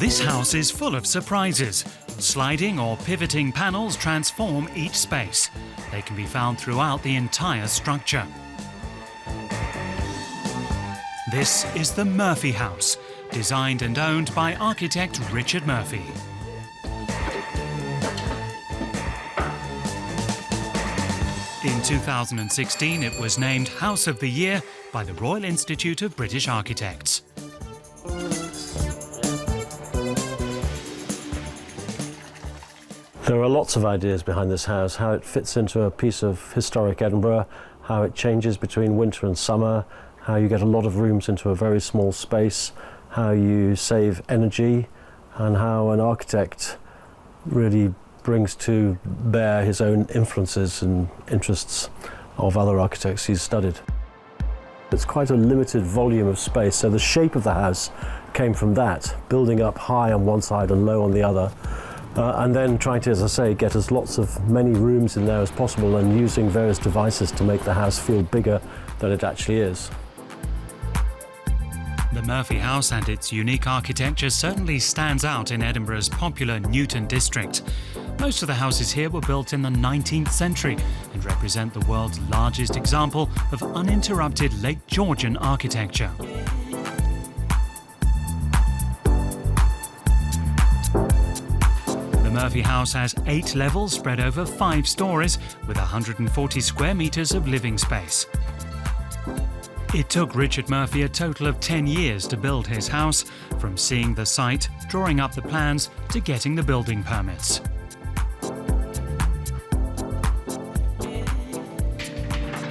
This house is full of surprises. Sliding or pivoting panels transform each space. They can be found throughout the entire structure. This is the Murphy House, designed and owned by architect Richard Murphy. In 2016, it was named House of the Year by the Royal Institute of British Architects. There are lots of ideas behind this house, how it fits into a piece of historic Edinburgh, how it changes between winter and summer, how you get a lot of rooms into a very small space, how you save energy, and how an architect really brings to bear his own influences and interests of other architects he's studied. It's quite a limited volume of space, so the shape of the house came from that, building up high on one side and low on the other. And then trying to, as I say, get as many rooms in there as possible and using various devices to make the house feel bigger than it actually is. The Murphy House and its unique architecture certainly stands out in Edinburgh's popular Newton district. Most of the houses here were built in the 19th century and represent the world's largest example of uninterrupted late Georgian architecture. The Murphy House has 8 levels spread over 5 stories with 140 square metres of living space. It took Richard Murphy a total of 10 years to build his house, from seeing the site, drawing up the plans, to getting the building permits.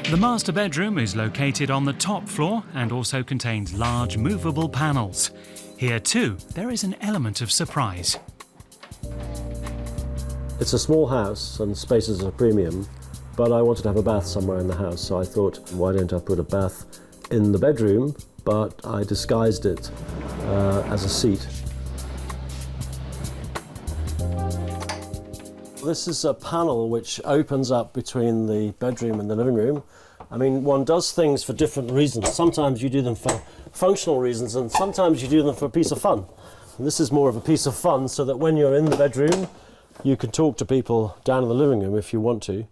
The master bedroom is located on the top floor and also contains large movable panels. Here too, there is an element of surprise. It's a small house and space is a premium, but I wanted to have a bath somewhere in the house, so I thought, why don't I put a bath in the bedroom, but I disguised it as a seat. This is a panel which opens up between the bedroom and the living room. I mean, one does things for different reasons. Sometimes you do them for functional reasons, and sometimes you do them for a piece of fun. And this is more of a piece of fun, so that when you're in the bedroom, you can talk to people down in the living room if you want to.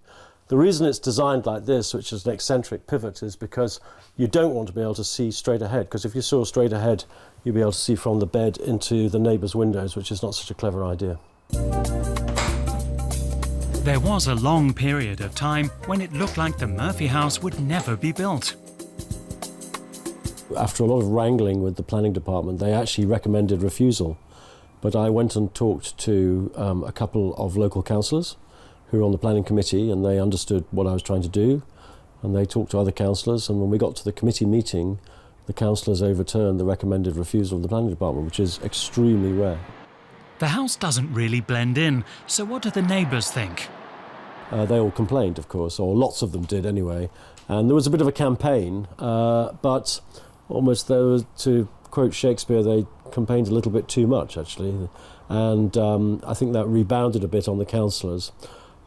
The reason it's designed like this, which is an eccentric pivot, is because you don't want to be able to see straight ahead, because if you saw straight ahead, you'd be able to see from the bed into the neighbours' windows, which is not such a clever idea. There was a long period of time when it looked like the Murphy House would never be built. After a lot of wrangling with the planning department, they actually recommended refusal. But I went and talked to a couple of local councillors who were on the planning committee, and they understood what I was trying to do, and they talked to other councillors, and when we got to the committee meeting, the councillors overturned the recommended refusal of the planning department, which is extremely rare. The house doesn't really blend in, so what do the neighbours think? They all complained, of course, or lots of them did anyway, and there was a bit of a campaign, but almost there was, to quote Shakespeare, they campaigned a little bit too much, actually, and I think that rebounded a bit on the councillors.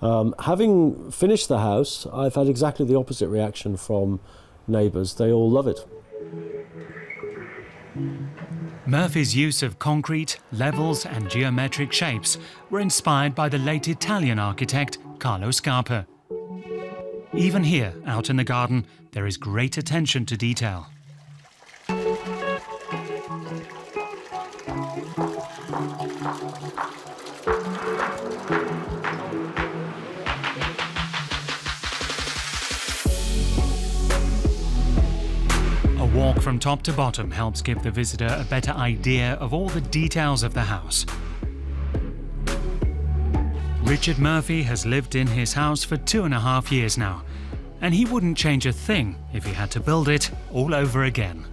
Having finished the house, I've had exactly the opposite reaction from neighbours. They all love it. Murphy's use of concrete, levels and geometric shapes were inspired by the late Italian architect Carlo Scarpa. Even here, out in the garden, there is great attention to detail. A walk from top to bottom helps give the visitor a better idea of all the details of the house. Richard Murphy has lived in his house for 2.5 years now, and he wouldn't change a thing if he had to build it all over again.